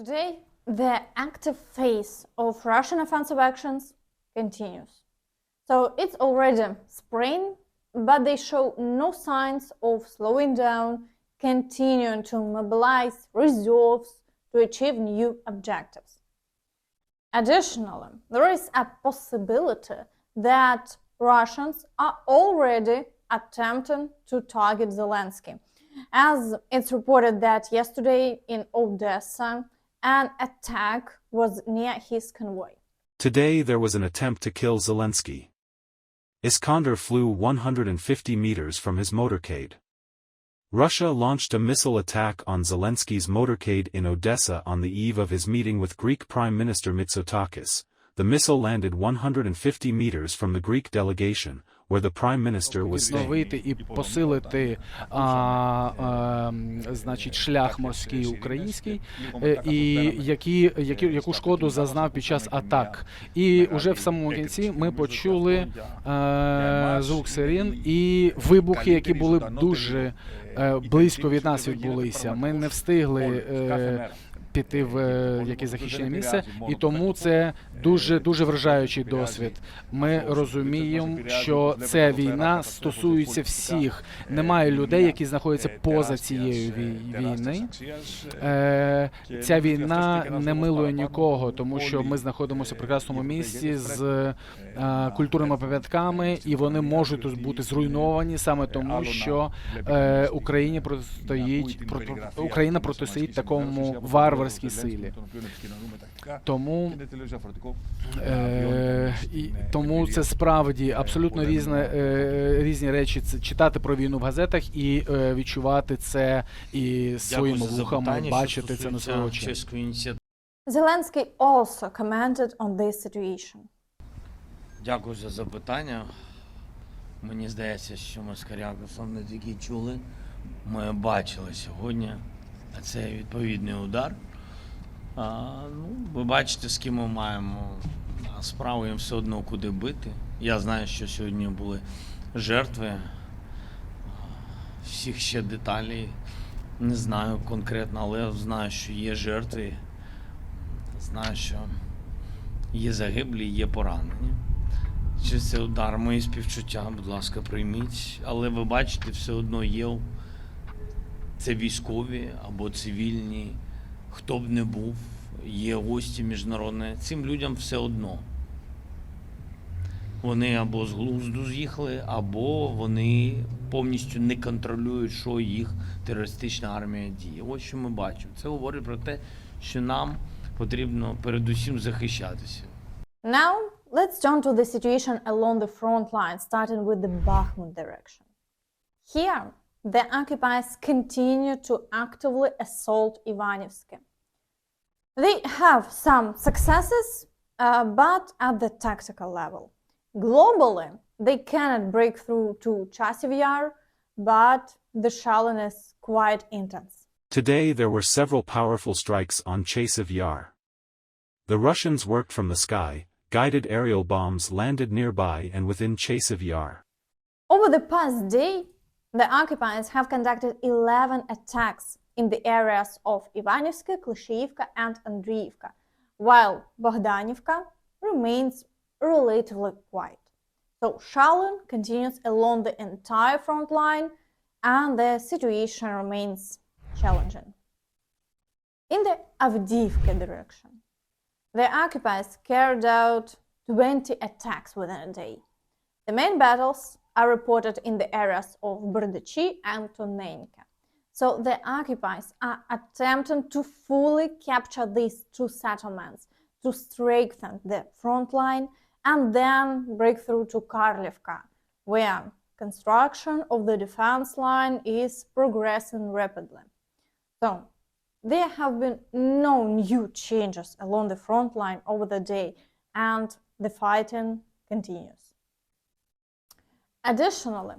Today, the active phase of Russian offensive actions continues. So it's already spring, but they show no signs of slowing down, continuing to mobilize reserves to achieve new objectives. Additionally, there is a possibility that Russians are already attempting to target Zelensky, as it's reported that yesterday in Odessa, an attack was near his convoy. Today there was an attempt to kill Zelensky. Iskander flew 150 meters from his motorcade. Russia launched a missile attack on Zelensky's motorcade in Odessa on the eve of his meeting with Greek Prime Minister Mitsotakis. The missile landed 150 meters from the Greek delegation, where the Prime Minister was staying. Вийти і посилити, значить, шлях морський український, і яку шкоду зазнав під час атак. І уже в самому кінці ми почули звук сирен і вибухи, які були дуже близько від нас відбулися. Ми не встигли піти в якесь захищене місце, і тому це дуже вражаючий досвід. Ми розуміємо, що ця війна стосується всіх. Немає людей, які знаходяться поза цією війною. Ця війна не милує нікого, тому що ми знаходимося в прекрасному місці з культурними пам'ятками, і вони можуть тут бути зруйновані саме тому, що Україна протистоїть такому варварській силі. Тому це справді абсолютно різні речі. Це читати про війну в газетах і відчувати це і своїми вухами, бачити це на свої очі. Zelensky also commented on this situation. Дякую за запитання. Мені здається, що ми з Корякосом не тільки чули, ми бачили сьогодні цей відповідний удар. Ви бачите, з ким ми маємо справу, їм все одно куди бити. Я знаю, що сьогодні були жертви, всіх ще деталей не знаю конкретно, але знаю, що є жертви, знаю, що є загиблі, є поранені. Чи це удар, мої співчуття, будь ласка, прийміть, але ви бачите, все одно є, це військові або цивільні, хто б не був, є гості міжнародні, цим людям все одно. Вони або з глузду з'їхали, або вони повністю не контролюють, що їх терористична армія діє. Ось що ми бачимо. Це говорить про те, що нам потрібно передусім захищатися. Now, let's turn to the situation along the front line, starting with the Bakhmut direction. Here, the occupiers continue to actively assault Ivanivsky. They have some successes, but at the tactical level. Globally, they cannot break through to Chasiv Yar, but the shelling is quite intense. Today there were several powerful strikes on Chasiv Yar. The Russians worked from the sky, guided aerial bombs landed nearby and within Chasiv Yar. Over the past day, the occupiers have conducted 11 attacks in the areas of Ivanivska, Klishivka and Andriivka, while Bogdanivka remains relatively quiet. So shelling continues along the entire front line and the situation remains challenging. In the Avdiivka direction, the occupiers carried out 20 attacks within a day. The main battles are reported in the areas of Berdichi and Tonenka. So the occupiers are attempting to fully capture these two settlements to strengthen the front line and then break through to Karlivka, where construction of the defense line is progressing rapidly. So there have been no new changes along the front line over the day, and the fighting continues. Additionally,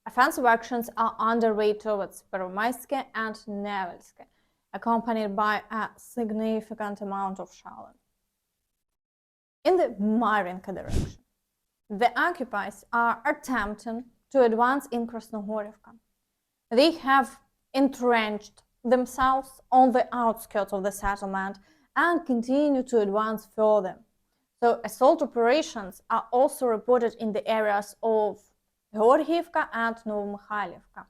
offensive actions are underway towards Pervomaiske and Nevelske, accompanied by a significant amount of shelling. In the Marinka direction, the occupiers are attempting to advance in Krasnohorivka. They have entrenched themselves on the outskirts of the settlement and continue to advance further. So assault operations are also reported in the areas of Georgiivka and Novomykhailivka.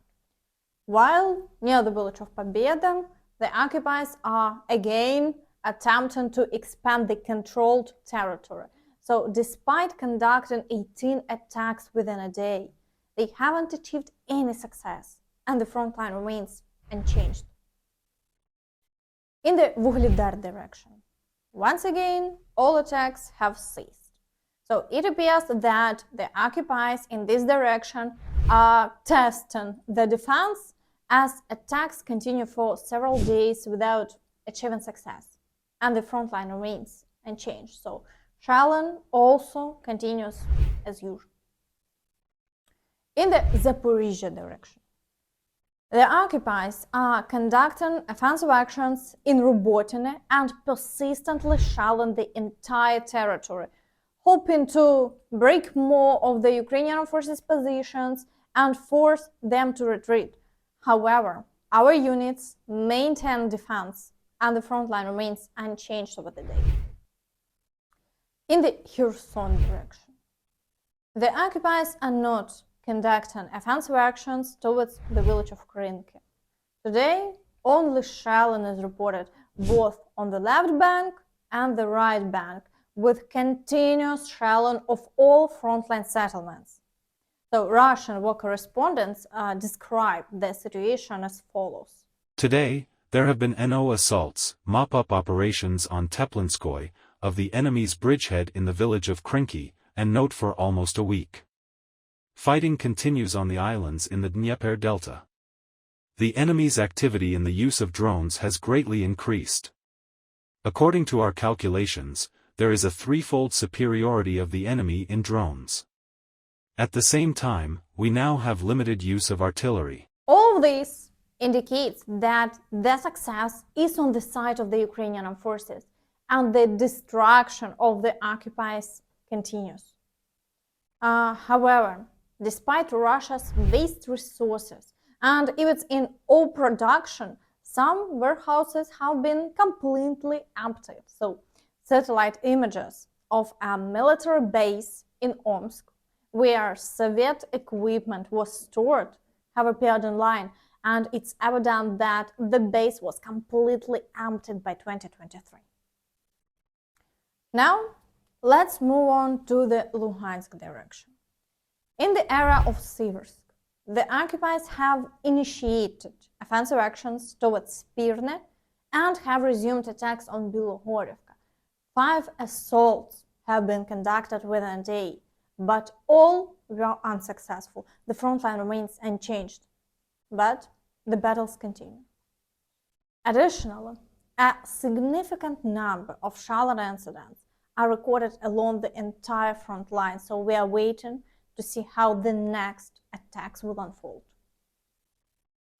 While near the village of Pobeda, the occupiers are again attempting to expand the controlled territory. So despite conducting 18 attacks within a day, they haven't achieved any success, and the front line remains unchanged. In the Vuhledar direction, once again, all attacks have ceased. So it appears that the occupiers in this direction are testing the defense as attacks continue for several days without achieving success, and the front line remains unchanged. So shelling also continues as usual. In the Zaporizhia direction, the occupiers are conducting offensive actions in Robotyne and persistently shelling the entire territory, hoping to break more of the Ukrainian forces' positions and force them to retreat. However, our units maintain defense, and the front line remains unchanged over the day. In the Kherson direction, the occupiers are not conducting offensive actions towards the village of Krynki. Today, only shelling is reported both on the left bank and the right bank, with continuous shelling of all frontline settlements. So Russian war correspondents describe the situation as follows. Today, there have been NO assaults, mop-up operations on Teplinskoy, of the enemy's bridgehead in the village of Krynki, and note for almost a week. Fighting continues on the islands in the Dnieper Delta. The enemy's activity in the use of drones has greatly increased. According to our calculations, there is a threefold superiority of the enemy in drones. At the same time, we now have limited use of artillery. All of this indicates that the success is on the side of the Ukrainian armed forces, and the destruction of the occupiers continues. However, despite Russia's vast resources and its in all production, some warehouses have been completely emptied. So, satellite images of a military base in Omsk, where Soviet equipment was stored, have appeared online, and it's evident that the base was completely emptied by 2023. Now, let's move on to the Luhansk direction. In the area of Siversk, the occupiers have initiated offensive actions towards Spirne and have resumed attacks on Bilohorivka. 5 assaults have been conducted within a day, but all were unsuccessful. The front line remains unchanged, but the battles continue. Additionally, a significant number of shelling incidents are recorded along the entire front line, so we are waiting to see how the next attacks will unfold.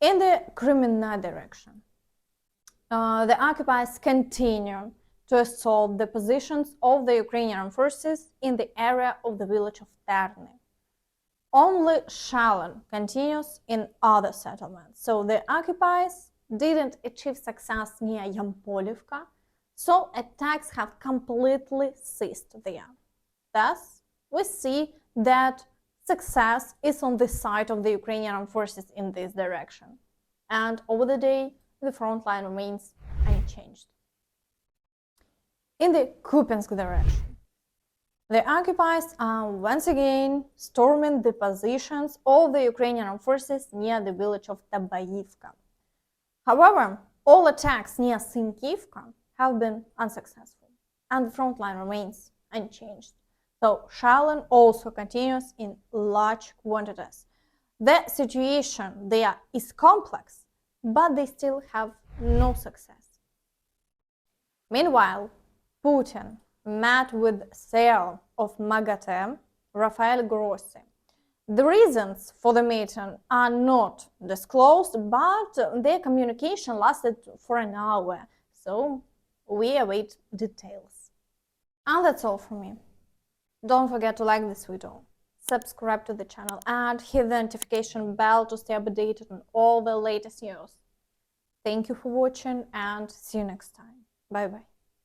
In the Kremenna direction, the occupiers continue to assault the positions of the Ukrainian forces in the area of the village of Terne. Only shelling continues in other settlements, so the occupiers didn't achieve success near Yampolivka, so attacks have completely ceased there. Thus, we see that success is on the side of the Ukrainian armed forces in this direction, and over the day, the front line remains unchanged. In the Kupiansk direction, the occupiers are once again storming the positions of the Ukrainian armed forces near the village of Tabaivka. However, all attacks near Sinkivka have been unsuccessful, and the front line remains unchanged. So shelling also continues in large quantities. The situation there is complex, but they still have no success. Meanwhile, Putin met with CEO of MAGATE, Rafael Grossi. The reasons for the meeting are not disclosed, but their communication lasted for an hour, so we await details. And that's all from me. Don't forget to like this video, subscribe to the channel, and hit the notification bell to stay updated on all the latest news. Thank you for watching and see you next time. Bye bye.